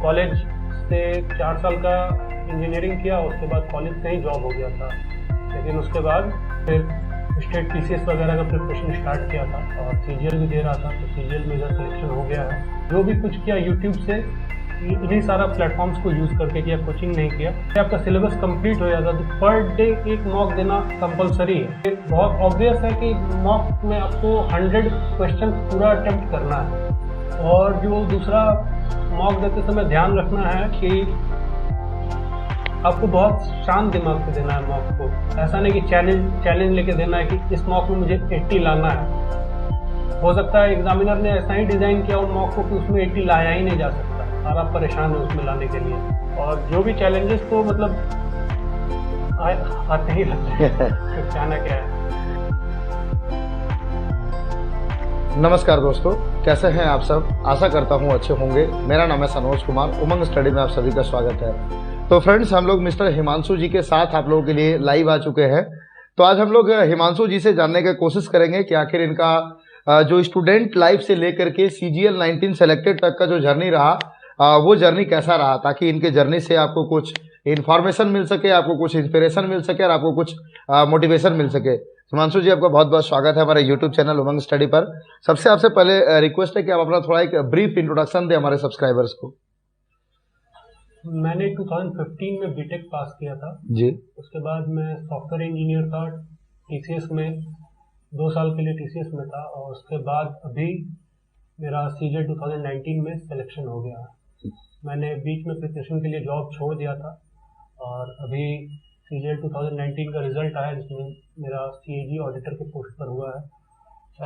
College से 4 साल का इंजीनियरिंग किया, उसके बाद कॉलेज से ही जॉब हो गया था। लेकिन उसके बाद फिर स्टेट पीसीएस वगैरह का प्रिपरेशन स्टार्ट किया था और सीजीएल भी दे रहा था, तो सीजीएल में इधर सिलेक्शन हो गया है। जो भी कुछ किया यूट्यूब से, इन्हीं सारा प्लेटफॉर्म्स को यूज़ करके किया, कोचिंग नहीं किया। आपका सिलेबस कंप्लीट हो जाता तो पर डे एक मॉक देना कंपलसरी है। बहुत ऑब्वियस है कि मॉक में आपको 100 क्वेश्चन पूरा अटेम्प्ट करना है। और जो दूसरा मॉक देते समय ध्यान रखना है कि आपको बहुत शांत दिमाग से देना है मॉक को। ऐसा नहीं कि चैलेंज लेके देना है कि इस मॉक में मुझे 80 लाना है। हो सकता है एग्जामिनर ने ऐसा ही डिज़ाइन किया हो मॉक को कि उसमें 80 लाया ही नहीं जा सकता और आप परेशान हो उसमें लाने के लिए। और जो भी चैलेंजेस तो मतलब आते ही रहते हैं। कहना क्या है। नमस्कार दोस्तों, कैसे हैं आप सब। आशा करता हूं अच्छे होंगे। मेरा नाम है सनोज कुमार। उमंग स्टडी में आप सभी का स्वागत है। तो फ्रेंड्स, हम लोग मिस्टर हिमांशु जी के साथ आप लोगों के लिए लाइव आ चुके हैं। तो आज हम लोग हिमांशु जी से जानने की कोशिश करेंगे कि आखिर इनका जो स्टूडेंट लाइफ से लेकर के CGL 19 सेलेक्टेड तक का जो जर्नी रहा, वो जर्नी कैसा रहा, ताकि इनके जर्नी से आपको कुछ इन्फॉर्मेशन मिल सके, आपको कुछ इंस्पिरेशन मिल सके और आपको कुछ मोटिवेशन मिल सके। हिमांशु जी, आपका बहुत बहुत स्वागत है हमारे यूट्यूब चैनल उमंग स्टडी पर। सबसे आपसे पहले रिक्वेस्ट है कि आप अपना थोड़ा एक ब्रीफ इंट्रोडक्शन दें हमारे सब्सक्राइबर्स को। मैंने 2015 में बीटेक पास किया था जी। उसके बाद मैं सॉफ्टवेयर इंजीनियर था टीसीएस में, 2 साल के लिए टीसीएस में था। और उसके बाद अभी मेरा सीजीएल 2019 में सिलेक्शन हो गया। मैंने बीच में प्रिपरेशन के लिए जॉब छोड़ दिया था और अभी सीजीएल 2019 का रिजल्ट आया जिसमें मेरा सीएजी ऑडिटर के पोस्ट पर हुआ है।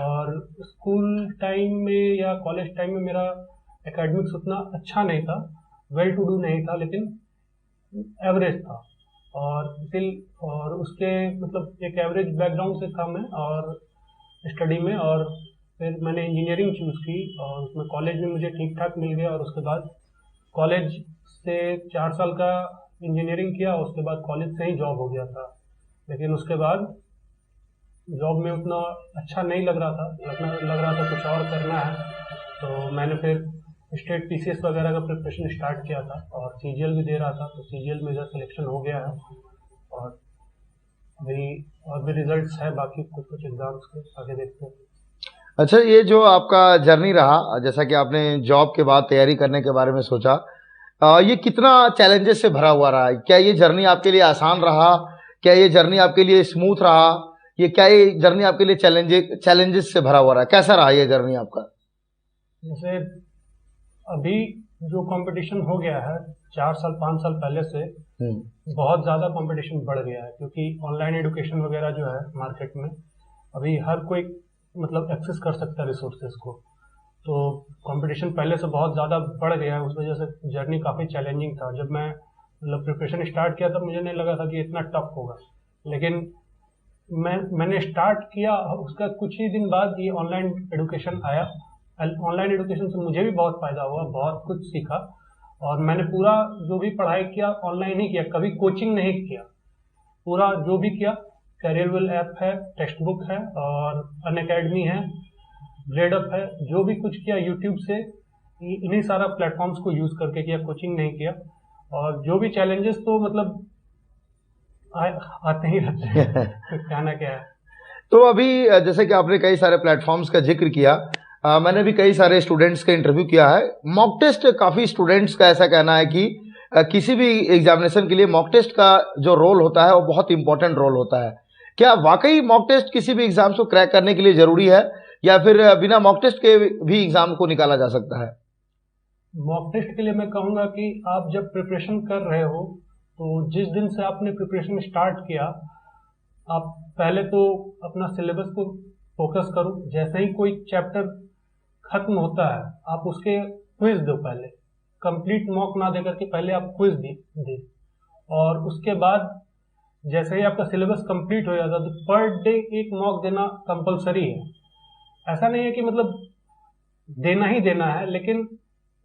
और स्कूल टाइम में या कॉलेज टाइम में मेरा एकेडमिक्स उतना अच्छा नहीं था, वेल टू डू नहीं था, लेकिन एवरेज था। और उसके मतलब एक एवरेज बैकग्राउंड से था मैं और स्टडी में। और फिर मैंने इंजीनियरिंग चूज़ की और उसमें कॉलेज में मुझे ठीक ठाक मिल गया। और उसके बाद कॉलेज से 4 साल का इंजीनियरिंग किया, उसके बाद कॉलेज से ही जॉब हो गया था। लेकिन उसके बाद जॉब में उतना अच्छा नहीं लग रहा था कुछ और करना है। तो मैंने फिर स्टेट पीसीएस वगैरह का प्रिपरेशन स्टार्ट किया था और सीजीएल भी दे रहा था, तो सीजीएल में इधर सिलेक्शन हो गया है। और अभी और भी रिजल्ट्स है बाकी कुछ एग्जाम्स के, आगे देखते हैं। अच्छा, ये जो आपका जर्नी रहा, जैसा कि आपने जॉब के बाद तैयारी करने के बारे में सोचा, ये कितना चैलेंजेस से भरा हुआ रहा है? क्या ये जर्नी आपके लिए आसान रहा? क्या ये जर्नी आपके लिए स्मूथ रहा? ये जर्नी आपके लिए चैलेंजेस से भरा हुआ रहा? कैसा रहा ये जर्नी आपका? जैसे अभी जो कंपटीशन हो गया है 4 साल 5 साल पहले से बहुत ज़्यादा कंपटीशन बढ़ गया है, क्योंकि ऑनलाइन एजुकेशन वगैरह जो है मार्केट में अभी हर कोई मतलब एक्सेस कर सकता है रिसोर्सेज को। तो कंपटीशन पहले से बहुत ज़्यादा बढ़ गया है, उस वजह से जर्नी काफ़ी चैलेंजिंग था। जब मैं मतलब प्रिपरेशन स्टार्ट किया तब मुझे नहीं लगा था कि इतना टफ होगा, लेकिन मैंने स्टार्ट किया, उसका कुछ ही दिन बाद ये ऑनलाइन एजुकेशन आया। ऑनलाइन एजुकेशन से मुझे भी बहुत फ़ायदा हुआ, बहुत कुछ सीखा। और मैंने पूरा जो भी पढ़ाई किया ऑनलाइन ही किया, कभी कोचिंग नहीं किया। पूरा जो भी किया, करियरवेल ऐप है, टेक्स्ट बुक है और अनअकैडमी है, ग्रेडअप है, जो भी कुछ किया यूट्यूब से, इन्हीं सारा प्लेटफॉर्म्स को यूज़ करके किया, कोचिंग नहीं किया। और जो भी चैलेंजेस तो मतलब आते ही रहते हैं। कहना क्या है। तो अभी जैसे कि आपने कई सारे प्लेटफॉर्म्स का जिक्र किया, मैंने भी कई सारे स्टूडेंट्स का इंटरव्यू किया है। मॉक टेस्ट, काफ़ी स्टूडेंट्स का ऐसा कहना है कि किसी भी एग्जामिनेशन के लिए मॉक टेस्ट का जो रोल होता है वो बहुत इंपॉर्टेंट रोल होता है। क्या वाकई मॉक टेस्ट किसी भी एग्जाम को क्रैक करने के लिए ज़रूरी है, या फिर बिना मॉक टेस्ट के भी एग्जाम को निकाला जा सकता है? मॉक टेस्ट के लिए मैं कहूँगा कि आप जब प्रिपरेशन कर रहे हो, तो जिस दिन से आपने प्रिपरेशन स्टार्ट किया, आप पहले तो अपना सिलेबस को फोकस करो। जैसे ही कोई चैप्टर खत्म होता है, आप उसके क्विज दो। पहले कंप्लीट मॉक ना देकर के पहले आप क्विज दे। और उसके बाद जैसे ही आपका सिलेबस कंप्लीट हो जाता है, तो पर डे एक मॉक देना कंपलसरी है। ऐसा नहीं है कि मतलब देना ही देना है, लेकिन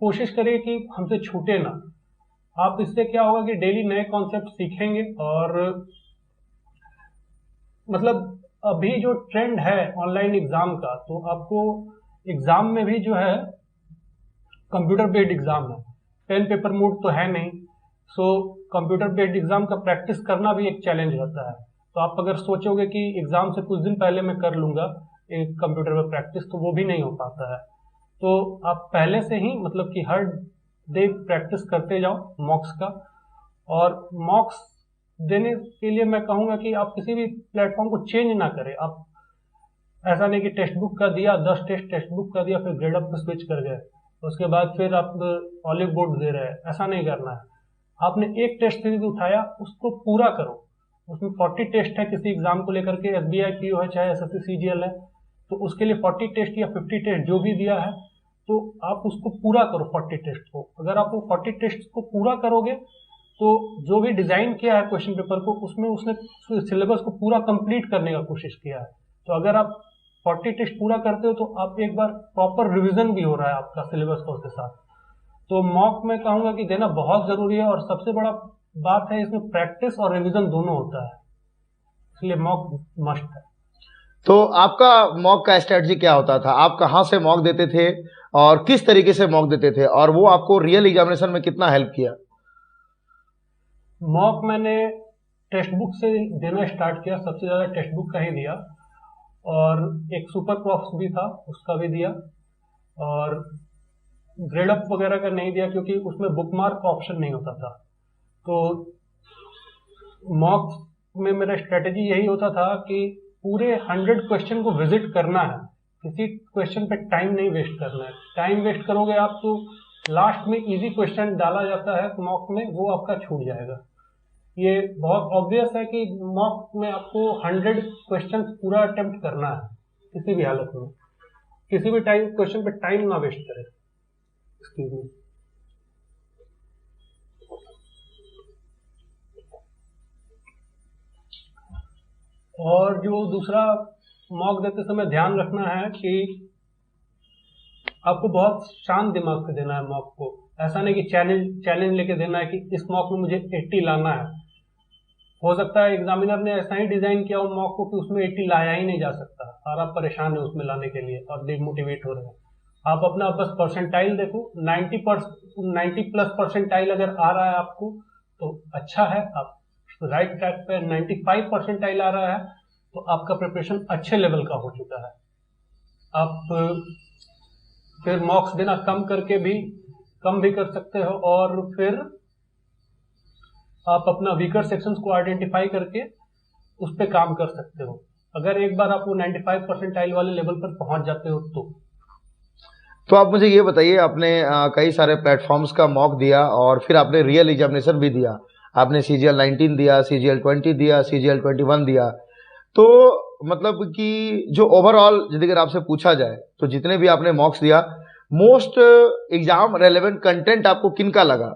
कोशिश करिए कि हमसे छूटे ना। आप इससे क्या होगा कि डेली नए कॉन्सेप्ट सीखेंगे। और मतलब अभी जो ट्रेंड है ऑनलाइन एग्जाम का, तो आपको एग्जाम में भी जो है कंप्यूटर बेस्ड एग्जाम है। पेन पेपर मोड तो है नहीं, सो कंप्यूटर बेस्ड एग्जाम का प्रैक्टिस करना भी एक चैलेंज रहता है। तो आप अगर सोचोगे कि एग्जाम से कुछ दिन पहले मैं कर लूंगा एक कंप्यूटर पर प्रैक्टिस, तो वो भी नहीं हो पाता है। तो आप पहले से ही मतलब कि हर डे प्रैक्टिस करते जाओ मॉक्स का। और मॉक्स देने के लिए मैं कहूँगा कि आप किसी भी प्लेटफॉर्म को चेंज ना करें। आप ऐसा नहीं कि टेक्स्ट बुक का दिया 10 टेस्ट टेक्स्ट बुक का दिया फिर ग्रेड अप पे स्विच कर गए, उसके बाद फिर आप ऑलिव बोर्ड दे रहे हैं, ऐसा नहीं करना है। आपने एक टेस्ट सीरीज उठाया उसको पूरा करो। उसमें 40 टेस्ट है किसी एग्जाम को लेकर के, SBI PO है चाहे SSC CGL है, तो उसके लिए 40 टेस्ट या 50 टेस्ट जो भी दिया है तो आप उसको पूरा करो 40 टेस्ट को। अगर आप वो 40 टेस्ट को पूरा करोगे तो जो भी डिजाइन किया है क्वेश्चन पेपर को उसमें उसने सिलेबस को पूरा कंप्लीट करने का कोशिश किया है। तो अगर आप 40 टेस्ट पूरा करते हो तो आप एक बार प्रॉपर रिवीजन भी हो रहा है आपका सिलेबस का उसके साथ। तो मॉक में कहूंगा कि देना बहुत जरूरी है, और सबसे बड़ा बात है इसमें प्रैक्टिस और रिवीजन दोनों होता है, इसलिए मॉक मस्ट है। तो आपका मॉक का स्ट्रेटजी क्या होता था? आप कहाँ से मॉक देते थे और किस तरीके से मॉक देते थे, और वो आपको रियल एग्जामिनेशन में कितना हेल्प किया? मॉक मैंने टेक्स्ट बुक से देना स्टार्ट किया, सबसे ज़्यादा टेक्स्ट बुक का ही दिया, और एक सुपर प्रॉफ्स भी था उसका भी दिया, और ग्रेड अप वगैरह का नहीं दिया क्योंकि उसमें बुक मार्क का ऑप्शन नहीं होता था। तो मॉक में मेरा स्ट्रेटेजी यही होता था कि पूरे 100 क्वेश्चन को विजिट करना है, किसी क्वेश्चन पे टाइम नहीं वेस्ट करना है। टाइम वेस्ट करोगे आप तो लास्ट में इजी क्वेश्चन डाला जाता है मॉक में, वो आपका छूट जाएगा। ये बहुत ऑब्वियस है कि मॉक में आपको 100 क्वेश्चन पूरा अटेम्प्ट करना है किसी भी हालत में, किसी भी टाइम क्वेश्चन पे टाइम ना वेस्ट करें। Excuse me. और जो दूसरा मॉक देते समय ध्यान रखना है कि आपको बहुत शांत दिमाग से देना है मॉक को। ऐसा नहीं कि चैलेंज लेके देना है कि इस मॉक में मुझे 80 लाना है। हो सकता है एग्जामिनर ने ऐसा ही डिजाइन किया हो मॉक को कि उसमें 80 लाया ही नहीं जा सकता, और आप परेशान है उसमें लाने के लिए और डिमोटिवेट हो रहे हैं। आप अपना बस परसेंटाइल देखो, 90 प्लस परसेंटाइल अगर आ रहा है आपको तो अच्छा है, आप राइट ट्रैक पे। 95 परसेंटाइल आ रहा है तो आपका प्रिपरेशन अच्छे लेवल का हो चुका है। आप फिर मॉक्स देना कम भी कर सकते हो, और फिर आप अपना वीकर सेक्शंस को आइडेंटिफाई करके उस पर काम कर सकते हो। अगर एक बार आप वो 95 परसेंटाइल वाले लेवल पर पहुंच जाते हो तो आप मुझे ये बताइए, आपने कई सारे प्लेटफॉर्म्स का मॉक दिया और फिर आपने रियल एग्जामिनेशन भी दिया। आपने CGL 19 दिया, CGL 20 दिया, CGL 21 दिया। तो मतलब कि जो ओवरऑल यदि अगर आपसे पूछा जाए तो जितने भी आपने मॉक्स दिया, मोस्ट एग्जाम रेलेवेंट कंटेंट आपको किन का लगा?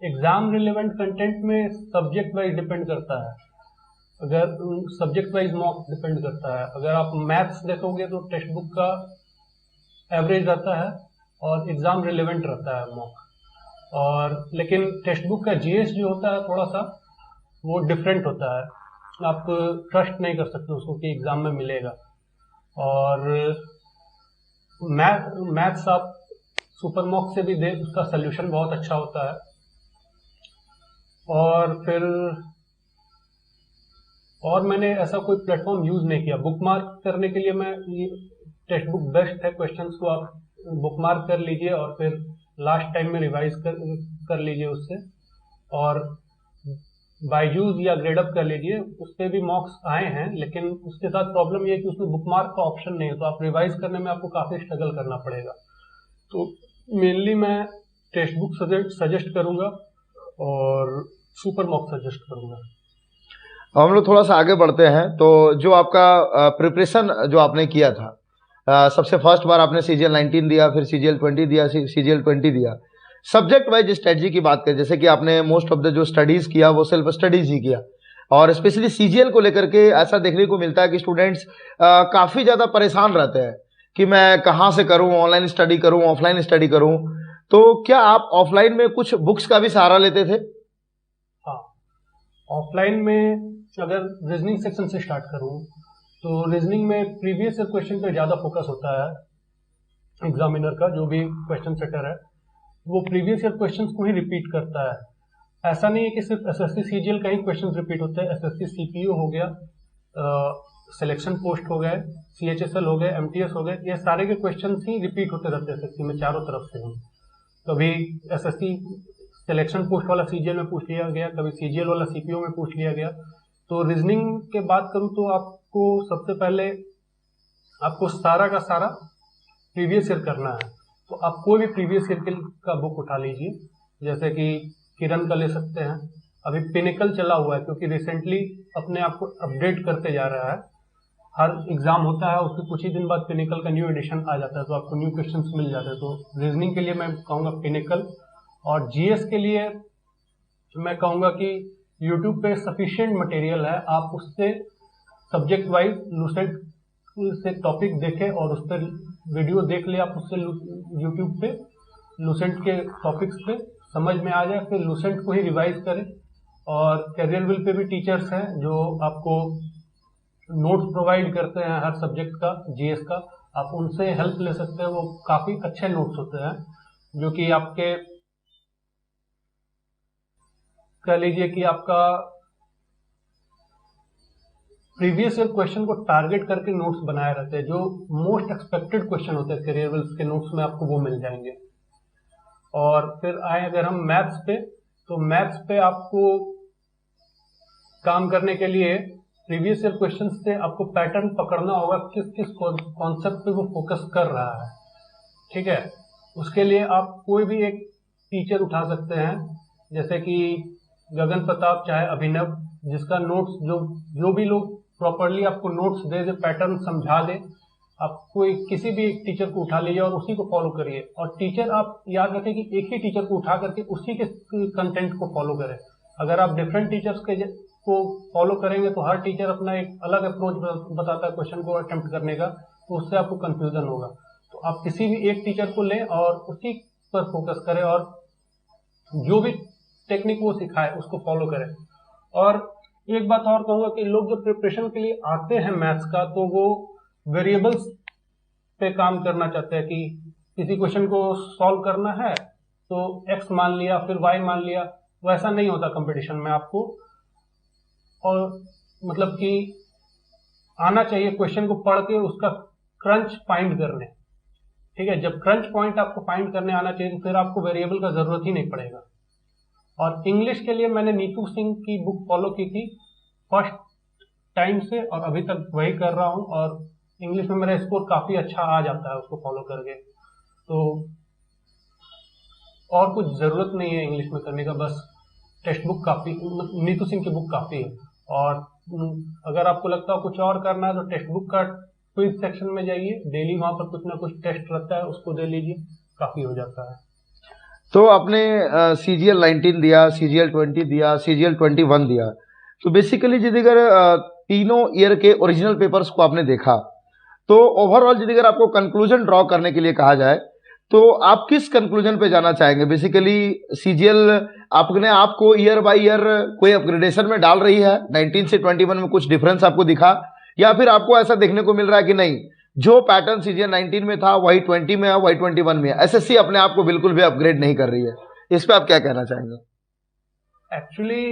एग्जाम रिलेवेंट कंटेंट में सब्जेक्ट वाइज डिपेंड करता है। अगर सब्जेक्ट वाइज मॉक डिपेंड करता है। अगर आप मैथ्स देखोगे तो टेक्स्ट बुक का एवरेज रहता है और एग्जाम रिलेवेंट रहता है मॉक। और लेकिन टेक्स्ट बुक का GS जो होता है थोड़ा सा वो डिफरेंट होता है, आप ट्रस्ट नहीं कर सकते उसको कि एग्जाम में मिलेगा। और मैथ्स आप सुपर मॉक से भी दे, उसका सोल्यूशन बहुत अच्छा होता है। और फिर मैंने ऐसा कोई प्लेटफॉर्म यूज नहीं किया बुक मार्क करने के लिए। मैं ये टेक्स्ट बुक बेस्ट है, क्वेश्चंस को आप बुक मार्क कर लीजिए और फिर लास्ट टाइम में रिवाइज कर लीजिए उससे। और बायजूस या ग्रेडअप कर लीजिए, उस पर भी मॉक्स आए हैं, लेकिन उसके साथ प्रॉब्लम ये है कि उसमें बुक मार्क का ऑप्शन नहीं है, तो आप रिवाइज करने में आपको काफ़ी स्ट्रगल करना पड़ेगा। तो मेनली मैं टेक्स्ट बुक सजेस्ट करूँगा और सुपर मॉक सजेस्ट करूँगा। हम लोग थोड़ा सा आगे बढ़ते हैं। तो जो आपका प्रिपरेशन जो आपने किया था, सबसे फर्स्ट बार आपने CGL 19 दिया, फिर CGL 20 दिया, CGL 20 दिया। सब्जेक्ट वाइज स्ट्रेटजी की बात करें, जैसे कि आपने मोस्ट ऑफ द जो स्टडीज किया वो सेल्फ स्टडीज ही किया, और स्पेशली CGL को लेकर के ऐसा देखने को मिलता है कि स्टूडेंट्स काफ़ी ज़्यादा परेशान रहते हैं कि मैं कहाँ से करूँ, ऑनलाइन स्टडी करूँ, ऑफलाइन स्टडी करूँ। तो क्या आप ऑफलाइन में कुछ बुक्स का भी सहारा लेते थे? हाँ, ऑफलाइन में अगर रीजनिंग सेक्शन से स्टार्ट करूँ तो रीजनिंग में प्रीवियस क्वेश्चन पे ज़्यादा फोकस होता है एग्जामिनर का, जो भी क्वेश्चन सेटर है। वो प्रीवियस ईयर क्वेश्चंस को ही रिपीट करता है। ऐसा नहीं है कि सिर्फ एसएससी सीजीएल का ही क्वेश्चंस रिपीट होते हैं। एसएससी सीपीओ हो गया, सिलेक्शन पोस्ट हो गए, सीएचएसएल हो गए, एमटीएस हो गए, ये सारे के क्वेश्चंस ही रिपीट होते रहते हैं एसएससी में चारों तरफ से ही। कभी एसएससी सिलेक्शन पोस्ट वाला सीजीएल में पूछ लिया गया, कभी सीजीएल वाला सीपीओ में पूछ लिया गया। तो रीजनिंग के बात करूं तो आपको सबसे पहले आपको सारा का सारा प्रीवियस ईयर करना है। तो आप कोई भी प्रीवियस ईयर का बुक उठा लीजिए, जैसे कि किरण का ले सकते हैं। अभी पिनिकल चला हुआ है क्योंकि रिसेंटली अपने आप को अपडेट करते जा रहा है। हर एग्जाम होता है, उसके कुछ ही दिन बाद पिनिकल का न्यू एडिशन आ जाता है, तो आपको न्यू क्वेश्चंस मिल जाते हैं। तो रीजनिंग के लिए मैं कहूँगा पिनिकल, और जीएस के लिए मैं कहूँगा कि यूट्यूब पे सफिशिएंट मटेरियल है, आप उससे सब्जेक्ट वाइज लूसेंट से टॉपिक देखें और उस पर वीडियो देख ले आप उससे यूट्यूब पे लूसेंट के टॉपिक्स पे समझ में आ जाए, फिर लूसेंट को ही रिवाइज करें। और कैरियर विल पे भी टीचर्स हैं जो आपको नोट्स प्रोवाइड करते हैं हर सब्जेक्ट का, जीएस का, आप उनसे हेल्प ले सकते हैं। वो काफ़ी अच्छे नोट्स होते हैं जो कि आपके कह लीजिए कि आपका प्रीवियस ईयर क्वेश्चन को टारगेट करके नोट्स बनाए रहते हैं। जो मोस्ट एक्सपेक्टेड क्वेश्चन होते हैं कैरियर विल्स के नोट्स में आपको वो मिल जाएंगे। और फिर आए अगर हम मैथ्स पे, तो मैथ्स पे आपको काम करने के लिए प्रीवियस ईयर क्वेश्चन से आपको पैटर्न पकड़ना होगा, किस किस कॉन्सेप्ट पे वो फोकस कर रहा है। ठीक है, उसके लिए आप कोई भी एक टीचर उठा सकते हैं, जैसे कि गगन प्रताप चाहे अभिनव, जिसका नोट्स जो भी लोग प्रॉपरली आपको नोट्स दे पैटर्न समझा दे, आप कोई किसी भी एक टीचर को उठा लीजिए और उसी को फॉलो करिए। और टीचर आप याद रखें कि एक ही टीचर को उठा करके उसी के कंटेंट को फॉलो करें। अगर आप डिफरेंट टीचर्स को फॉलो करेंगे तो हर टीचर अपना एक अलग अप्रोच बताता है क्वेश्चन को अटेम्प्ट करने का, तो उससे आपको कंफ्यूजन होगा। तो आप किसी भी एक टीचर को लें और उसी पर फोकस करें और जो भी टेक्निक वो सिखाए उसको फॉलो करें। और एक बात और कहूँगा कि लोग जो प्रिपरेशन के लिए आते हैं मैथ्स का, तो वो वेरिएबल्स पे काम करना चाहते हैं कि किसी क्वेश्चन को सॉल्व करना है तो x मान लिया फिर y मान लिया। वैसा नहीं होता कंपटीशन में आपको, और मतलब कि आना चाहिए क्वेश्चन को पढ़ के उसका क्रंच फाइंड करने। ठीक है, जब क्रंच पॉइंट आपको फाइंड करने आना चाहिए तो फिर आपको वेरिएबल का जरूरत ही नहीं पड़ेगा। और इंग्लिश के लिए मैंने नीतू सिंह की बुक फॉलो की थी फर्स्ट टाइम से, और अभी तक वही कर रहा हूँ, और इंग्लिश में मेरा स्कोर काफ़ी अच्छा आ जाता है उसको फॉलो करके। तो और कुछ ज़रूरत नहीं है इंग्लिश में करने का, बस टेक्स्ट बुक काफ़ी, नीतू सिंह की बुक काफ़ी है। और अगर आपको लगता है कुछ और करना है तो टेक्स्ट बुक का क्विज सेक्शन में जाइए, डेली वहाँ पर कुछ ना कुछ टेस्ट रहता है, उसको दे लीजिए, काफ़ी हो जाता है। तो आपने CGL 19 दिया, CGL 20 दिया, CGL 21 दिया, तो बेसिकली यदि अगर तीनों ईयर के ओरिजिनल पेपर्स को आपने देखा तो ओवरऑल यदि अगर आपको कंक्लूजन ड्रॉ करने के लिए कहा जाए तो आप किस कंक्लूजन पे जाना चाहेंगे? बेसिकली CGL आपने आपको ईयर बाय ईयर कोई अपग्रेडेशन में डाल रही है, 19 से 21 में कुछ डिफरेंस आपको दिखा, या फिर आपको ऐसा देखने को मिल रहा है कि नहीं, जो पैटर्न CGL 19 में था वही 20 में है, वही 21 में है, SSC अपने आप को बिल्कुल भी अपग्रेड नहीं कर रही है? इस पे आप क्या कहना चाहेंगे? एक्चुअली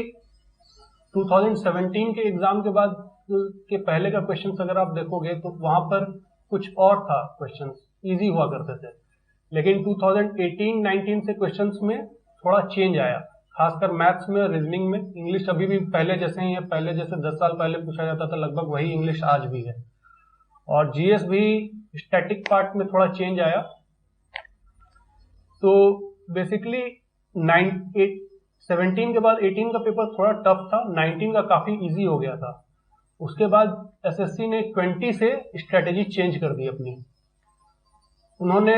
2017 के एग्जाम के बाद के पहले का क्वेश्चंस अगर आप देखोगे तो वहां पर कुछ और था, क्वेश्चंस इजी हुआ करते थे। लेकिन 2018-19 से क्वेश्चंस में थोड़ा चेंज आया, खासकर मैथ्स में और रीजनिंग में। इंग्लिश अभी भी पहले जैसे ही है, पहले जैसे 10 साल पहले पूछा जाता था लगभग वही इंग्लिश आज भी है। और जीएस भी स्टैटिक पार्ट में थोड़ा चेंज आया। तो बेसिकली 17 के बाद 18 का पेपर थोड़ा टफ था, 19 का काफी इजी हो गया था। उसके बाद एसएससी ने 20 से स्ट्रेटेजी चेंज कर दी अपनी। उन्होंने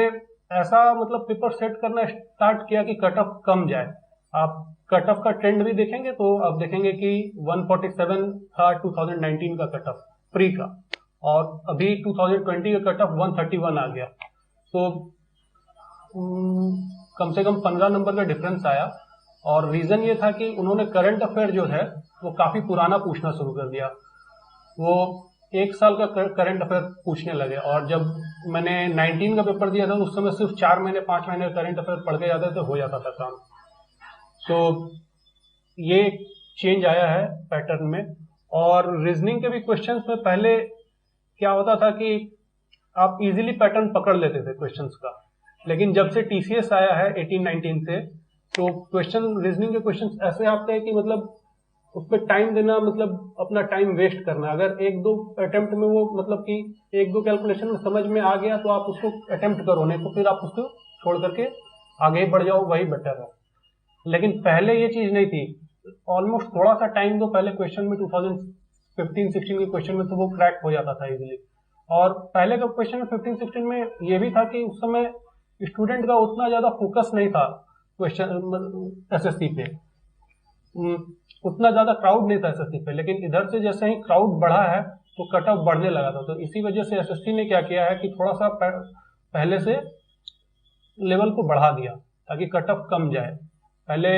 ऐसा मतलब पेपर सेट करना स्टार्ट किया कि कट ऑफ कम जाए। आप कट ऑफ का ट्रेंड भी देखेंगे तो आप देखेंगे कि 147 था 2019 का कट ऑफ प्री का, और अभी 2020 का कट ऑफ 131 आ गया। तो कम से कम 15 नंबर का डिफरेंस आया। और रीजन ये था कि उन्होंने करंट अफेयर जो है वो काफी पुराना पूछना शुरू कर दिया। वो 1 साल का करंट अफेयर पूछने लगे। और जब मैंने 19 का पेपर दिया था उस समय सिर्फ 4 महीने 5 महीने का करंट अफेयर पढ़ के जाते थे, हो जाता था काम। तो ये चेंज आया है पैटर्न में। और रीजनिंग के भी क्वेश्चंस में पहले क्या होता था कि आप इजीली पैटर्न पकड़ लेते थे क्वेश्चंस का, लेकिन जब से टीसीएस आया है 18-19 से, तो क्वेश्चन रीजनिंग के क्वेश्चंस ऐसे आते हैं कि मतलब उस पर टाइम देना मतलब अपना टाइम वेस्ट करना। अगर 1-2 अटेम्प्ट में वो मतलब कि 1-2 कैलकुलेशन में समझ में आ गया तो आप उसको अटेम्प्ट करो, नहीं तो फिर आप उसको छोड़ करके आगे बढ़ जाओ, वही बेटर है। लेकिन पहले ये चीज नहीं थी। ऑलमोस्ट थोड़ा सा टाइम दो पहले क्वेश्चन में, 2015-16 के क्वेश्चन में, तो वो क्रैक हो जाता था इजीली। और पहले का क्वेश्चन में 15-16 में ये भी था कि उस समय स्टूडेंट का उतना ज्यादा फोकस नहीं था क्वेश्चन एसएससी पे, उतना ज्यादा क्राउड नहीं था एसएससी पे। लेकिन इधर से जैसे ही क्राउड बढ़ा है तो कट ऑफ बढ़ने लगा था। तो इसी वजह से एसएससी ने क्या किया है कि थोड़ा सा पहले से लेवल को बढ़ा दिया ताकि कट ऑफ कम जाए। पहले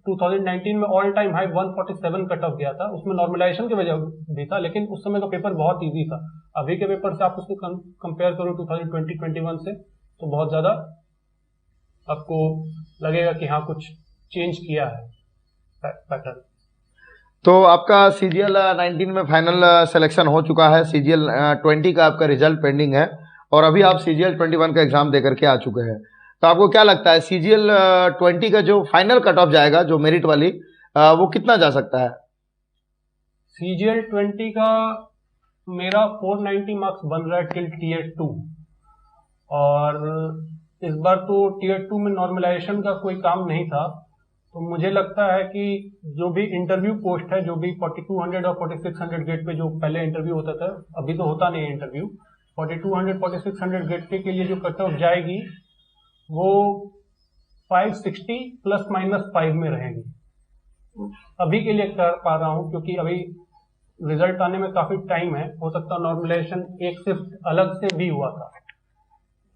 2019 में all time high 147 cut off गया था, उसमें नॉर्मलाइजेशन की वजह भी था, लेकिन उस समय का पेपर बहुत इजी था। अभी के पेपर से आप उसको कंपेयर करो 2020-21 से, तो बहुत ज्यादा आपको लगेगा कि हाँ कुछ चेंज किया है पैटर्न। तो आपका सीजीएल 19 में फाइनल सिलेक्शन हो चुका है, सीजीएल 20 का आपका रिजल्ट पेंडिंग है, और अभी आप सीजीएल 21 का एग्जाम दे करके आ चुके हैं। तो आपको क्या लगता है सीजीएल 20 का जो फाइनल कट ऑफ जाएगा, जो मेरिट वाली, वो कितना जा सकता है? सीजीएल 20 का मेरा 490 मार्क्स बन रहा है टिल टीयर 2, और इस बार तो टीयर 2 में नॉर्मलाइजेशन का कोई काम नहीं था। तो मुझे लगता है कि जो भी इंटरव्यू पोस्ट है, जो भी 4200 और 4600 गेट पे जो पहले इंटरव्यू होता था, अभी तो होता नहीं है इंटरव्यू, 4200 4600 गेट पे के लिए जो कट ऑफ जाएगी वो 560 ±5 में रहेगी। अभी के लिए कर पा रहा हूँ क्योंकि अभी रिजल्ट आने में काफी टाइम है, हो सकता है नॉर्मलाइजेशन एक शिफ्ट अलग से भी हुआ था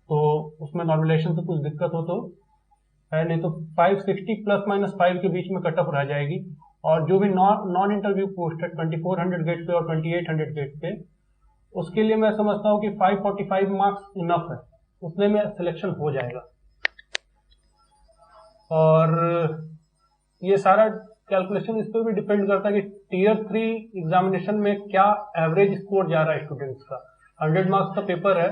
तो उसमें नॉर्मलाइजेशन से कुछ दिक्कत हो तो है, नहीं तो 560 ±5 के बीच में कट ऑफ रह जाएगी। और जो भी नॉन इंटरव्यू पोस्ट है 2400 गेट पे और 2800 गेट पे, उसके लिए मैं समझता हूँ कि 545 मार्क्स इनफ है, उतने में सिलेक्शन हो जाएगा। और ये सारा कैलकुलेशन इस पर भी डिपेंड करता है कि टीयर 3 एग्जामिनेशन में क्या एवरेज स्कोर जा रहा है स्टूडेंट्स का। 100 मार्क्स का पेपर है,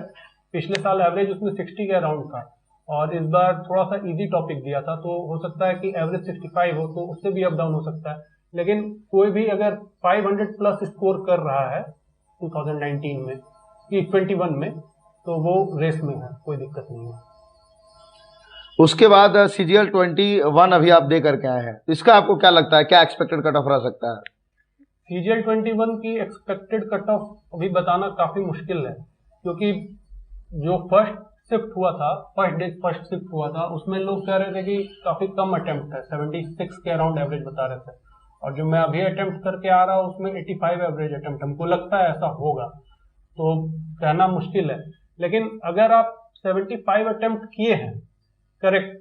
पिछले साल एवरेज उसमें 60 के अराउंड था, और इस बार थोड़ा सा इजी टॉपिक दिया था, तो हो सकता है कि एवरेज 65 हो, तो उससे भी अप डाउन हो सकता है। लेकिन कोई भी अगर 500 प्लस स्कोर कर रहा है 2019 में कि 21 में, तो वो रेस में है, कोई दिक्कत नहीं है। उसके बाद सीजीएल 21 अभी आप दे करके आए हैं, इसका आपको क्या लगता है, क्या एक्सपेक्टेड कट ऑफ रह सकता है? सीजीएल 21 की एक्सपेक्टेड कट ऑफ अभी बताना काफी मुश्किल है, क्योंकि जो फर्स्ट शिफ्ट हुआ था, फर्स्ट शिफ्ट हुआ था, उसमें लोग कह रहे थे कि काफी कम अटेम्प्ट है, 76 के अराउंड एवरेज बता रहे थे। और जो मैं अभी अटेम्प्ट करके आ रहा हूँ उसमें 85 एवरेज अटेम्प्ट, हमको लगता है ऐसा होगा, तो कहना मुश्किल है। लेकिन अगर आप 75 अटेम्प्ट किए हैं करेक्ट,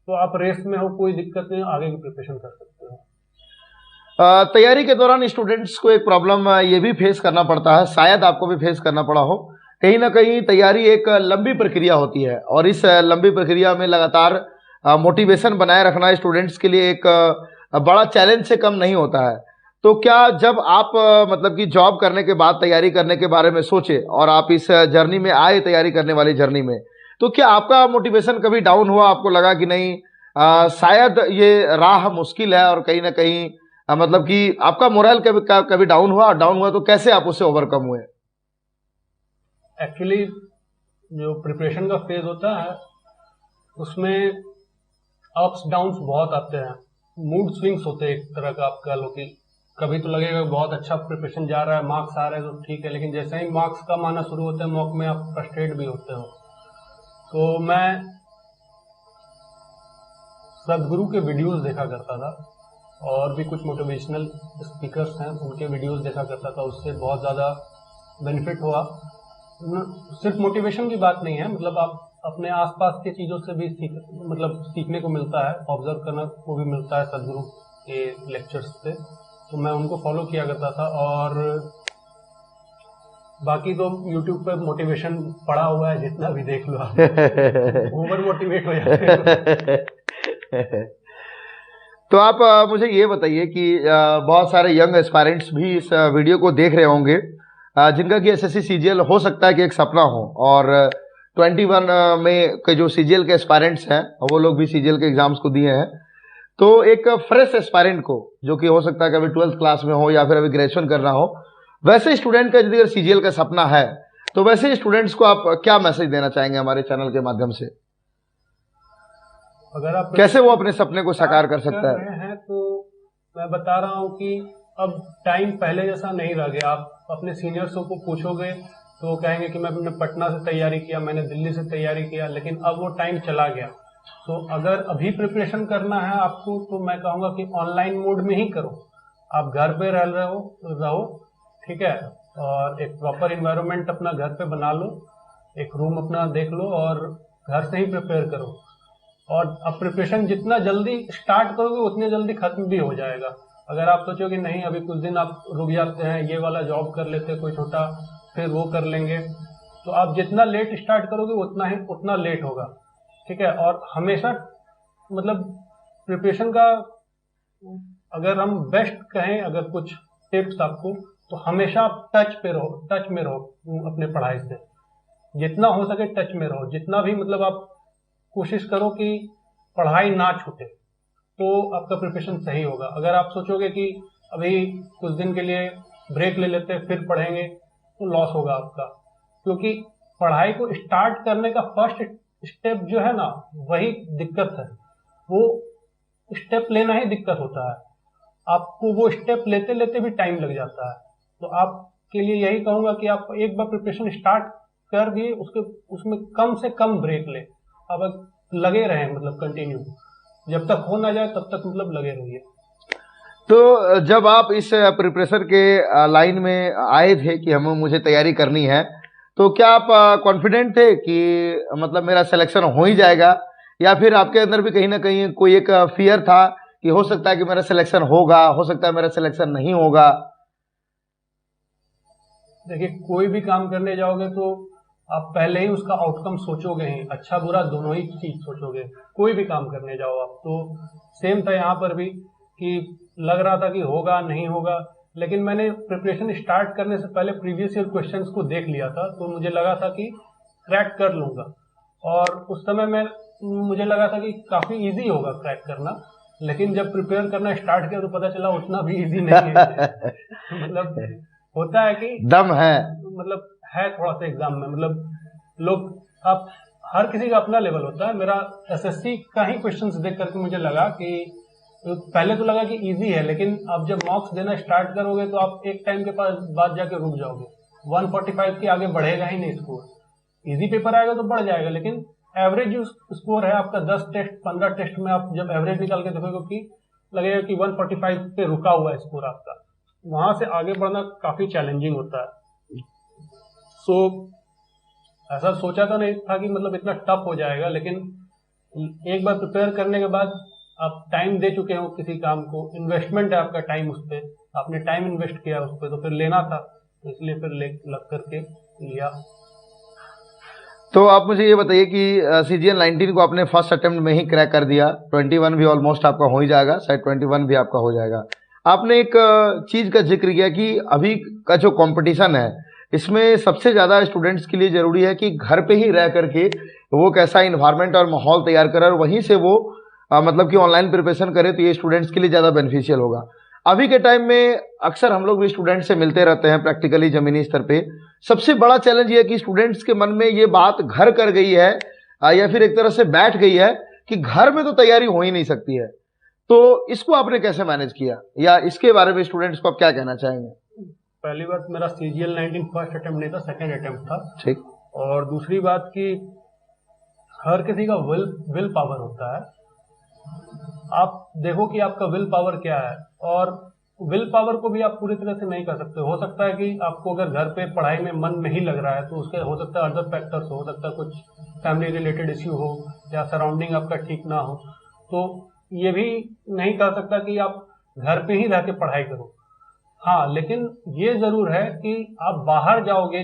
तो आप रेस में हो, कोई दिक्कत नहीं, आगे की प्रिपरेशन कर सकते हो। तैयारी के दौरान स्टूडेंट्स को एक प्रॉब्लम ये भी फेस करना पड़ता है, शायद आपको भी फेस करना पड़ा हो, कहीं ना कहीं तैयारी एक लंबी प्रक्रिया होती है, और इस लंबी प्रक्रिया में लगातार मोटिवेशन बनाए रखना स्टूडेंट्स के लिए एक बड़ा चैलेंज से कम नहीं होता है। तो क्या जब आप मतलब कि जॉब करने के बाद तैयारी करने के बारे में सोचे और आप इस जर्नी में आए, तैयारी करने वाली जर्नी में, तो क्या आपका मोटिवेशन कभी डाउन हुआ? आपको लगा कि नहीं शायद ये राह मुश्किल है, और कहीं ना कहीं मतलब कि आपका मोरल कभी डाउन हुआ? डाउन हुआ तो कैसे आप उससे ओवरकम हुए? एक्चुअली जो प्रिपरेशन का फेज होता है उसमें अप्स डाउन्स बहुत आते हैं, मूड स्विंग्स होते हैं एक तरह का। आप कह लो कि कभी तो लगेगा बहुत अच्छा प्रिपरेशन जा रहा है, मार्क्स आ रहे हैं तो ठीक है, लेकिन जैसे ही मार्क्स कम आना शुरू होते हैं मॉक में आप फ्रस्ट्रेट भी होते हो। तो मैं सदगुरु के वीडियोस देखा करता था, और भी कुछ मोटिवेशनल स्पीकर्स हैं उनके वीडियोस देखा करता था, उससे बहुत ज़्यादा बेनिफिट हुआ। सिर्फ मोटिवेशन की बात नहीं है, मतलब आप अपने आसपास के चीज़ों से भी सीखने को मिलता है, ऑब्जर्व करना को भी मिलता है सदगुरु के लेक्चर्स से। तो मैं उनको फॉलो किया करता था, और बाकी तो YouTube पे मोटिवेशन पड़ा हुआ है, जितना भी देख लो आप ओवर मोटिवेट हो जाते हैं। तो आप मुझे ये बताइए कि बहुत सारे यंग एस्पायरेंट्स भी इस वीडियो को देख रहे होंगे, जिनका कि एसएससी सीजीएल हो सकता है कि एक सपना हो, और 21 में के जो सीजीएल के एस्पायरेंट्स हैं वो लोग भी सीजीएल के एग्जाम्स को दिए हैं। तो एक फ्रेश एस्पायरेंट को, जो कि हो सकता है कि अभी 12th क्लास में हो या फिर अभी ग्रेजुएशन करना हो, वैसे स्टूडेंट का यदि सीजीएल का सपना है तो वैसे स्टूडेंट्स को आप क्या मैसेज देना चाहेंगे हमारे चैनल के माध्यम से? अगर आप कैसे वो अपने सपने को साकार कर सकता है तो मैं बता रहा हूँ कि अब टाइम पहले जैसा नहीं रह गया। आप अपने सीनियर्सों को पूछोगे तो वो कहेंगे कि मैंने पटना से तैयारी किया, मैंने दिल्ली से तैयारी किया, लेकिन अब वो टाइम चला गया। तो अगर अभी प्रिपरेशन करना है आपको तो मैं कहूँगा कि ऑनलाइन मोड में ही करो। आप घर पे रहो, ठीक है, और एक प्रॉपर इन्वायरमेंट अपना घर पे बना लो, एक रूम अपना देख लो और घर से ही प्रिपेयर करो। और अब प्रिपरेशन जितना जल्दी स्टार्ट करोगे उतनी जल्दी खत्म भी हो जाएगा। अगर आप सोचोगे नहीं अभी कुछ दिन आप रुक जाते हैं, ये वाला जॉब कर लेते हैं कोई छोटा, फिर वो कर लेंगे, तो आप जितना लेट स्टार्ट करोगे उतना लेट होगा, ठीक है। और हमेशा मतलब प्रिपरेशन का अगर हम बेस्ट कहें, अगर कुछ टिप्स आपको, तो हमेशा आप टच में रहो अपने पढ़ाई से, जितना हो सके टच में रहो। जितना भी मतलब आप कोशिश करो कि पढ़ाई ना छूटे, तो आपका प्रिपरेशन सही होगा। अगर आप सोचोगे कि अभी कुछ दिन के लिए ब्रेक ले लेते हैं फिर पढ़ेंगे, तो लॉस होगा आपका, क्योंकि पढ़ाई को स्टार्ट करने का फर्स्ट स्टेप जो है ना, वही दिक्कत है। वो स्टेप लेना ही दिक्कत होता है, आपको वो स्टेप लेते लेते भी टाइम लग जाता है। तो आपके लिए यही कहूंगा कि आप एक बार प्रिपरेशन स्टार्ट कर दिए, उसमें कम से कम ब्रेक ले। अब लगे रहें, मतलब कंटिन्यू, जब तक हो ना जाए तब तक मतलब लगे रहिए। तो जब आप इस प्रिपरेशन के लाइन में आए थे कि मुझे तैयारी करनी है, तो क्या आप कॉन्फिडेंट थे कि मतलब मेरा सिलेक्शन हो ही जाएगा, या फिर आपके अंदर भी कहीं ना कहीं कोई एक फियर था कि हो सकता है कि मेरा सिलेक्शन होगा, हो सकता है मेरा सिलेक्शन नहीं होगा? देखिए, कोई भी काम करने जाओगे तो आप पहले ही उसका आउटकम सोचोगे ही, अच्छा बुरा दोनों ही चीज सोचोगे। कोई भी काम करने जाओ आप, तो सेम था यहाँ पर भी कि लग रहा था कि होगा नहीं होगा, लेकिन मैंने प्रिपरेशन स्टार्ट करने से पहले प्रीवियस ईयर क्वेश्चंस को देख लिया था, तो मुझे लगा था कि क्रैक कर लूंगा। और उस समय मुझे लगा था कि काफी इजी होगा क्रैक करना, लेकिन जब प्रिपेयर करना स्टार्ट किया तो पता चला उतना भी इजी नहीं है। मतलब होता है कि दम है, मतलब है थोड़ा सा एग्जाम में, मतलब लोग, आप हर किसी का अपना लेवल होता है। मेरा एसएससी का ही क्वेश्चंस देख करके मुझे लगा कि पहले तो लगा कि इजी है, लेकिन आप जब मॉक्स देना स्टार्ट करोगे तो आप एक टाइम के बाद जाके रुक जाओगे। 145 के आगे बढ़ेगा ही नहीं स्कोर। इजी पेपर आएगा तो बढ़ जाएगा, लेकिन एवरेज जो स्कोर है आपका 10 टेस्ट 15 टेस्ट में, आप जब एवरेज निकाल के देखोगे कि लगेगा कि 145 पे रुका हुआ है स्कोर आपका। वहां से आगे बढ़ना काफी चैलेंजिंग होता है। सो ऐसा सोचा तो नहीं था कि मतलब इतना टफ हो जाएगा, लेकिन एक बार प्रिपेयर करने के बाद आप टाइम दे चुके हो किसी काम को, इन्वेस्टमेंट है आपका टाइम उस पर, आपने टाइम इन्वेस्ट किया उस पर, तो फिर लेना था, तो इसलिए फिर लग करके लिया। तो आप मुझे ये बताइए कि सीजीएल 19 को आपने फर्स्ट अटेम्प्ट में ही क्रैक कर दिया, 21 भी ऑलमोस्ट आपका हो ही जाएगा, शायद 21 भी आपका हो जाएगा। आपने एक चीज का जिक्र किया कि अभी का जो कंपटीशन है, इसमें सबसे ज़्यादा स्टूडेंट्स के लिए ज़रूरी है कि घर पे ही रह करके वो कैसा इन्वायरमेंट और माहौल तैयार करे और वहीं से वो मतलब कि ऑनलाइन प्रिपरेशन करे, तो ये स्टूडेंट्स के लिए ज़्यादा बेनिफिशियल होगा। अभी के टाइम में अक्सर हम लोग भी स्टूडेंट से मिलते रहते हैं प्रैक्टिकली ज़मीनी स्तर पे। सबसे बड़ा चैलेंज ये है कि स्टूडेंट्स के मन में ये बात घर कर गई है या फिर एक तरह से बैठ गई है कि घर में तो तैयारी हो ही नहीं सकती है। तो इसको आपने कैसे मैनेज किया, या इसके बारे में स्टूडेंट्स को आप क्या कहना चाहेंगे? पहली बात, मेरा सीजीएल 19 फर्स्ट अटेम्प्ट नहीं था, सेकंड अटेम्प्ट था। ठीक। और दूसरी बात कि हर किसी का विल पावर होता है। आप देखो कि आपका विल पावर क्या है, और विल पावर को भी आप पूरी तरह से नहीं कर सकते। हो सकता है कि आपको अगर घर पे पढ़ाई में मन नहीं लग रहा है तो उसके हो सकता है अदर फैक्टर्स हो सकता है कुछ फैमिली रिलेटेड इश्यू हो या सराउंडिंग आपका ठीक ना हो, तो ये भी नहीं कर सकता कि आप घर पे ही रह के पढ़ाई करो। हाँ, लेकिन ये जरूर है कि आप बाहर जाओगे,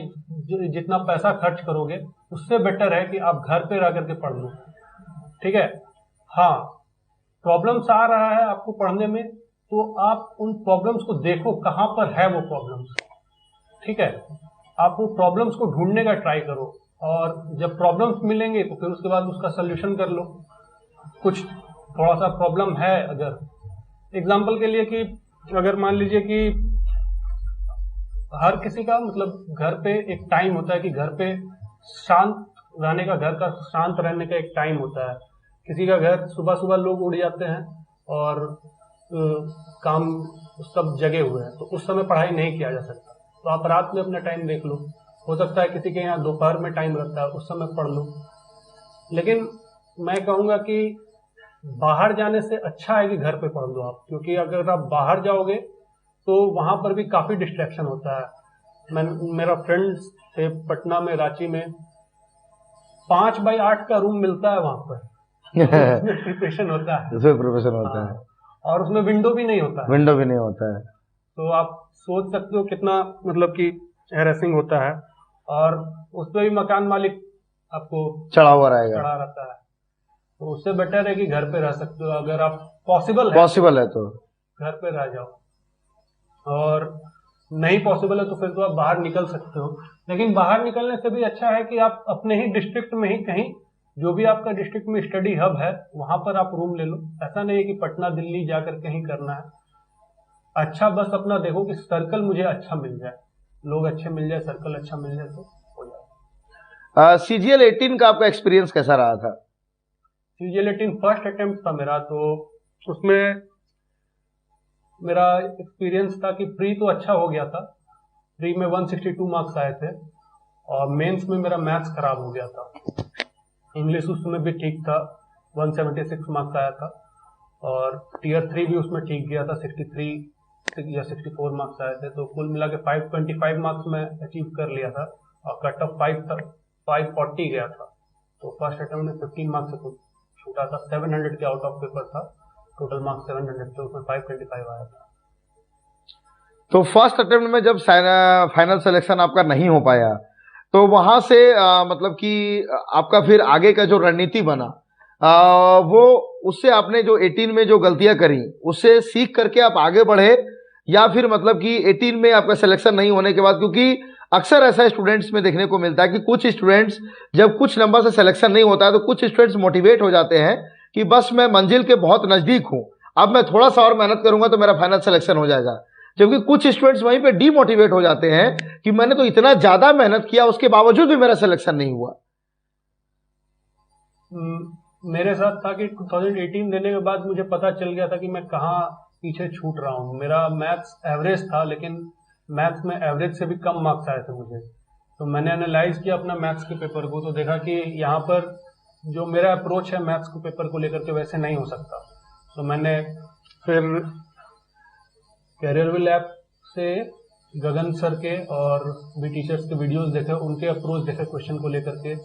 जितना पैसा खर्च करोगे उससे बेटर है कि आप घर पे रह करके पढ़ लो। ठीक है। हाँ, प्रॉब्लम्स आ रहा है आपको पढ़ने में, तो आप उन प्रॉब्लम्स को देखो कहाँ पर है वो प्रॉब्लम्स। ठीक है। आप वो प्रॉब्लम्स को ढूंढने का ट्राई करो, और जब प्रॉब्लम्स मिलेंगे तो फिर उसके बाद उसका सोल्यूशन कर लो। कुछ थोड़ा सा प्रॉब्लम है, अगर एग्जांपल के लिए कि अगर मान लीजिए कि हर किसी का मतलब घर पे एक टाइम होता है कि घर पे शांत रहने का, घर का शांत रहने का एक टाइम होता है। किसी का घर सुबह सुबह लोग उड़ जाते हैं और काम सब जगे हुए हैं, तो उस समय पढ़ाई नहीं किया जा सकता। तो आप रात में अपना टाइम देख लो। हो सकता है किसी के यहाँ दोपहर में टाइम रहता है, उस समय पढ़ लो। लेकिन मैं कहूँगा कि बाहर जाने से अच्छा है कि घर पे पढ़ लो आप, क्योंकि अगर आप बाहर जाओगे तो वहां पर भी काफी डिस्ट्रैक्शन होता है। मेरा फ्रेंड्स थे पटना में, रांची में 5x8 का रूम मिलता है वहां पर। उसमें प्रिपरेशन होता है, उसमें प्रोफेशन होता है, और उसमें विंडो भी नहीं होता है। विंडो भी नहीं होता है। तो आप सोच सकते हो कितना मतलब कि हैरेसिंग होता है, और उस पर भी मकान मालिक आपको चढ़ा हुआ रहेगा, चढ़ा रहता है। तो उससे बेटर है कि घर पे रह सकते हो, अगर आप पॉसिबल है तो घर पे रह जाओ, और नहीं पॉसिबल है तो फिर तो आप बाहर निकल सकते हो। लेकिन बाहर निकलने से भी अच्छा है कि आप अपने ही डिस्ट्रिक्ट में ही कहीं, जो भी आपका डिस्ट्रिक्ट में स्टडी हब है, वहां पर आप रूम ले लो। ऐसा नहीं है कि पटना दिल्ली जाकर कहीं करना है। अच्छा, बस अपना देखो कि सर्कल मुझे अच्छा मिल जाए, लोग अच्छे मिल जाए, सर्कल अच्छा मिल जाए तो हो जाए। CGL 18 का आपका एक्सपीरियंस कैसा रहा था? CGL 18 फर्स्ट अटेम्प्ट था मेरा, तो उसमें मेरा एक्सपीरियंस था कि प्री तो अच्छा हो गया था। प्री में 162 मार्क्स आए थे, और मेंस में मेरा मैथ्स खराब हो गया था। इंग्लिश उसमें भी ठीक था, 176 मार्क्स आया था, और टीयर 3 भी उसमें ठीक गया था, 63 या 64 मार्क्स आए थे। तो कुल मिला के 525 मार्क्स में अचीव कर लिया था, और कट ऑफ 540 गया था। तो फर्स्ट अटेम्प्ट में 15 मार्क्स से छूटा था। 700 के आउट ऑफ पेपर था, टोटल मार्क्स 700 थे, उसमें 525 आया था। तो फर्स्ट अटेम्प्ट में जब फाइनल सिलेक्शन आपका नहीं हो पाया, तो वहां से मतलब कि आपका फिर आगे का जो रणनीति बना, वो उससे आपने जो 18 में जो गलतियां करी उससे सीख करके आप आगे बढ़े, या फिर मतलब कि 18 में आपका सिलेक्शन नहीं होने के बाद, क्योंकि अक्सर ऐसा स्टूडेंट्स में देखने को मिलता है कि कुछ स्टूडेंट्स जब कुछ नंबर से सिलेक्शन नहीं होता है तो कुछ स्टूडेंट्स मोटिवेट हो जाते हैं कि बस मैं मंजिल के बहुत नजदीक हूं, अब मैं थोड़ा सा और मेहनत करूंगा तो मेरा फाइनल सिलेक्शन हो जाएगा। जबकि कुछ स्टूडेंट्स वहीं पे डीमोटिवेट हो जाते हैं कि मैंने तो इतना ज्यादा मेहनत किया, उसके बावजूद भी मेरा सिलेक्शन नहीं हुआ। मेरे साथ था कि 2018 देने के बाद मुझे पता चल गया था कि मैं कहाँ पीछे छूट रहा हूँ। मेरा मैथ्स एवरेज था, लेकिन मैथ्स में एवरेज से भी कम मार्क्स आए थे मुझे। तो मैंने एनालाइज किया अपना मैथ्स के पेपर को, तो देखा कि यहाँ पर जो मेरा अप्रोच है मैथ्स के पेपर को लेकर के वैसे नहीं हो सकता। तो मैंने फिर कैरियर विल ऐप से गगन सर के और भी टीचर्स के वीडियोस देखे, उनके अप्रोच देखे क्वेश्चन को लेकर के,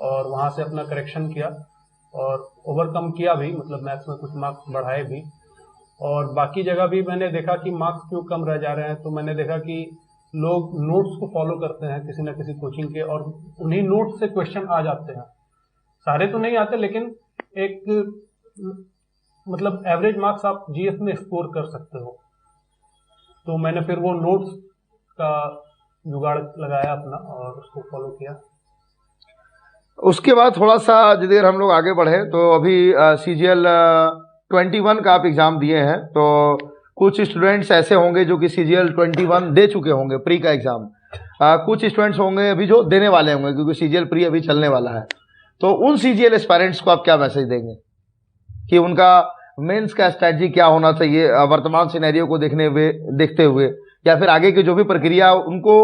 और वहाँ से अपना करेक्शन किया और ओवरकम किया भी, मतलब मैथ्स में कुछ मार्क्स बढ़ाए भी। और बाकी जगह भी मैंने देखा कि मार्क्स क्यों कम रह जा रहे हैं, तो मैंने देखा कि लोग नोट्स को फॉलो करते हैं किसी न किसी कोचिंग के, और उन्हीं नोट्स से क्वेश्चन आ जाते हैं। सारे तो नहीं आते, लेकिन एक मतलब एवरेज मार्क्स आप जीएस में स्कोर कर सकते हो। तो मैंने फिर वो नोट्स का जुगाड़ लगाया अपना और उसको फॉलो किया। उसके बाद थोड़ा सा अगर हम लोग आगे बढ़े तो अभी CGL 21 का आप एग्जाम दिए हैं, तो कुछ स्टूडेंट्स ऐसे होंगे जो कि CGL 21 दे चुके होंगे प्री का एग्जाम, कुछ स्टूडेंट्स होंगे अभी जो देने वाले होंगे क्योंकि CGL प्री अभी चलने वाला है। तो उन CGL एस्पायरेंट्स को आप क्या मैसेज देंगे कि उनका मेंस का स्ट्रैटेजी क्या होना चाहिए वर्तमान सिनेरियो को देखते हुए, या फिर आगे की जो भी प्रक्रिया उनको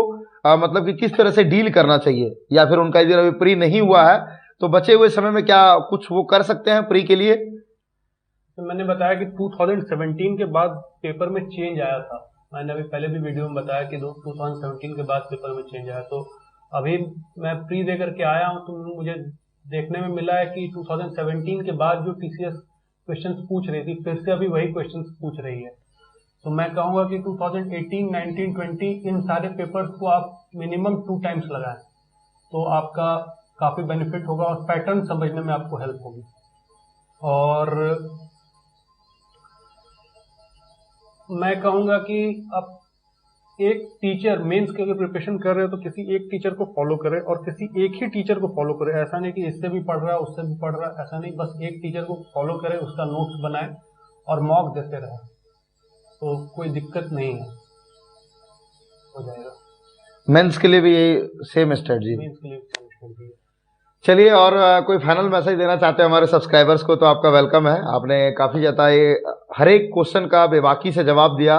मतलब कि किस तरह से डील करना चाहिए, या फिर उनका यदि अभी प्री नहीं हुआ है तो बचे हुए समय में क्या कुछ वो कर सकते हैं प्री के लिए? तो मैंने बताया कि 2017 के बाद पेपर में चेंज आया था। मैंने अभी पहले भी वीडियो में बताया कि 2017 के बाद पेपर में चेंज आया। तो अभी मैं प्री दे करके आया हूँ, तो मुझे देखने में मिला है कि 2017 के बाद जो TCS क्वेश्चंस पूछ रही थी, फिर से अभी वही क्वेश्चंस पूछ रही है। तो मैं कहूँगा कि 2018, 19, 20 इन सारे पेपर्स को आप मिनिमम 2 टाइम्स लगाएं, तो आपका काफ़ी बेनिफिट होगा और पैटर्न समझने में आपको हेल्प होगी। और मैं कहूँगा कि आप एक टीचर मेंस की अगर प्रिपरेशन कर रहे हो तो किसी एक टीचर को फॉलो करें और किसी एक ही टीचर को फॉलो करें। ऐसा नहीं कि इससे भी पढ़ रहा है उससे भी पढ़ रहा है, ऐसा नहीं, बस एक टीचर को फॉलो करें, उसका नोट्स बनाएं और मॉक देते रहें, तो कोई दिक्कत नहीं है, हो जाएगा। मेंस के लिए भी यही सेम स्ट्रेटजी? मेंस के लिए सेम स्ट्रेटजी। चलिए, और कोई फाइनल मैसेज देना चाहते हैं हमारे सब्सक्राइबर्स को तो आपका वेलकम है। आपने काफ़ी ज़्यादा ये हर एक क्वेश्चन का बेबाकी से जवाब दिया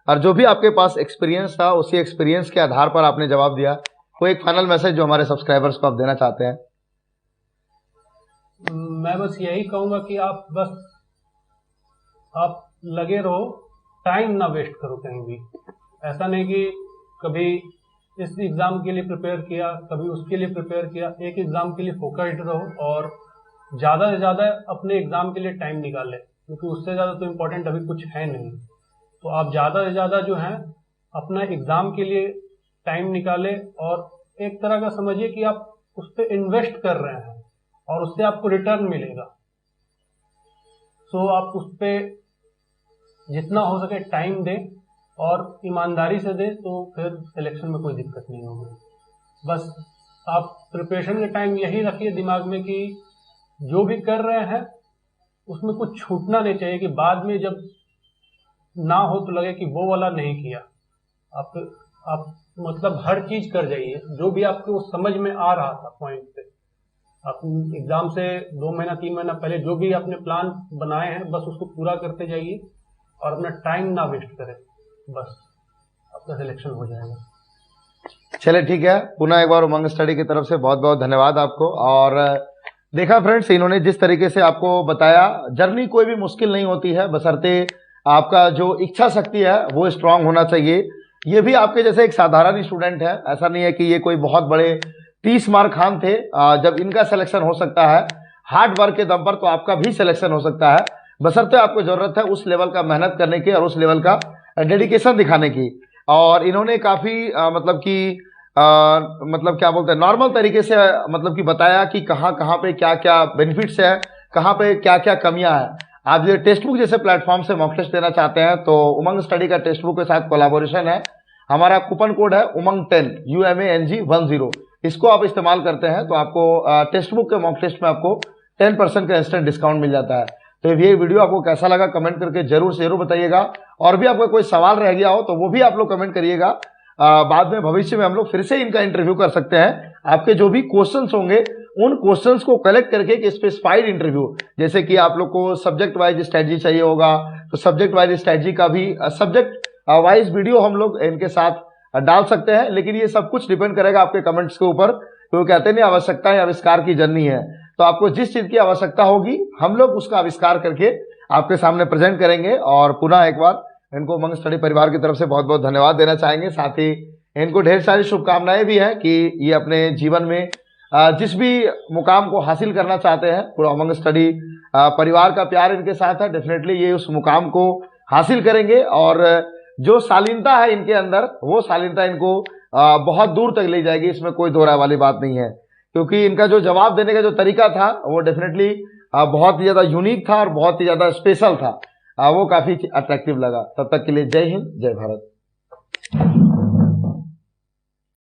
और जो भी आपके पास एक्सपीरियंस था उसी एक्सपीरियंस के आधार पर आपने जवाब दिया। कोई एक फाइनल मैसेज जो हमारे सब्सक्राइबर्स को आप देना चाहते हैं? मैं बस यही कहूँगा कि आप लगे रहो, टाइम ना वेस्ट करो कहीं भी। ऐसा नहीं कि कभी इस एग्ज़ाम के लिए प्रिपेयर किया, कभी उसके लिए प्रिपेयर किया। एक एग्ज़ाम के लिए फोकस्ड रहो और ज़्यादा से ज़्यादा अपने एग्ज़ाम के लिए टाइम निकालें, क्योंकि उससे ज़्यादा तो इम्पोर्टेंट अभी कुछ है नहीं। तो आप ज़्यादा से ज़्यादा जो है अपना एग्ज़ाम के लिए टाइम निकालें और एक तरह का समझिए कि आप उस पर इन्वेस्ट कर रहे हैं और उससे आपको रिटर्न मिलेगा। सो आप उस पर जितना हो सके टाइम दें और ईमानदारी से दें, तो फिर सिलेक्शन में कोई दिक्कत नहीं होगी। बस आप प्रिपरेशन के टाइम यही रखिए दिमाग में कि जो भी कर रहे हैं उसमें कुछ छूटना नहीं चाहिए कि बाद में जब ना हो तो लगे कि वो वाला नहीं किया। आप मतलब हर चीज कर जाइए, जो भी आपको समझ में आ रहा था पॉइंट पे। आप एग्जाम से 2 महीना 3 महीना पहले जो भी आपने प्लान बनाए हैं बस उसको पूरा करते जाइए और अपना टाइम ना वेस्ट करें, बस आपका सिलेक्शन हो जाएगा। चलिए ठीक है, पुनः एक बार उमंग स्टडी की तरफ से बहुत बहुत धन्यवाद आपको। और देखा फ्रेंड्स, इन्होंने जिस तरीके से आपको बताया, जर्नी कोई भी मुश्किल नहीं होती है, बशर्ते आपका जो इच्छा शक्ति है वो स्ट्रांग होना चाहिए। ये भी आपके जैसे एक साधारण स्टूडेंट है, ऐसा नहीं है कि ये कोई बहुत बड़े 30 मार्क खान थे। जब इनका सिलेक्शन हो सकता है हार्ड वर्क के दम पर, तो आपका भी सिलेक्शन हो सकता है, बशर्ते आपको जरूरत है उस लेवल का मेहनत करने की और उस लेवल का डेडिकेशन दिखाने की। और इन्होंने काफ़ी मतलब कि मतलब क्या बोलते हैं, नॉर्मल तरीके से मतलब कि बताया कि कहाँ कहाँ पे क्या क्या बेनिफिट्स है, कहाँ पे क्या क्या कमियां हैं। आप जो टेक्स्ट बुक जैसे प्लेटफॉर्म से मॉक टेस्ट देना चाहते हैं तो उमंग स्टडी का टेक्स्ट बुक के साथ कोलैबोरेशन है। हमारा कूपन कोड है उमंग 10 UMANG10। इसको आप इस्तेमाल करते हैं तो आपको टेक्स्ट बुक के मॉक टेस्ट में आपको 10% का इंस्टेंट डिस्काउंट मिल जाता है। तो ये वीडियो आपको कैसा लगा कमेंट करके जरूर से जरूर बताइएगा। और भी आपका कोई सवाल रह गया हो तो वो भी आप लोग कमेंट करिएगा। बाद में भविष्य में हम लोग फिर से इनका इंटरव्यू कर सकते हैं। आपके जो भी क्वेश्चंस होंगे उन क्वेश्चंस को कलेक्ट करके एक स्पेसिफाइड इंटरव्यू, जैसे कि आप लोग को सब्जेक्ट वाइज स्ट्रेटजी चाहिए होगा तो सब्जेक्ट वाइज स्ट्रेटजी का भी सब्जेक्ट वाइज वीडियो हम लोग इनके साथ डाल सकते हैं। लेकिन ये सब कुछ डिपेंड करेगा आपके कमेंट्स के ऊपर, क्योंकि कहते नहीं आवश्यकता है आविष्कार की जननी है। तो आपको जिस चीज की आवश्यकता होगी हम लोग उसका आविष्कार करके आपके सामने प्रेजेंट करेंगे। और पुनः एक बार इनको उमंग स्टडी परिवार की तरफ से बहुत बहुत धन्यवाद देना चाहेंगे। साथ ही इनको ढेर सारी शुभकामनाएं भी हैं कि ये अपने जीवन में जिस भी मुकाम को हासिल करना चाहते हैं, पूरा उमंग स्टडी परिवार का प्यार इनके साथ है, डेफिनेटली ये उस मुकाम को हासिल करेंगे। और जो शालीनता है इनके अंदर, वो शालीनता इनको बहुत दूर तक ले जाएगी, इसमें कोई दो राय वाली बात नहीं है। क्योंकि इनका जो जवाब देने का जो तरीका था वो डेफिनेटली बहुत ही ज़्यादा यूनिक था और बहुत ही ज़्यादा स्पेशल था, वो काफ़ी अट्रैक्टिव लगा। तब तक के लिए जय हिंद, जय भारत।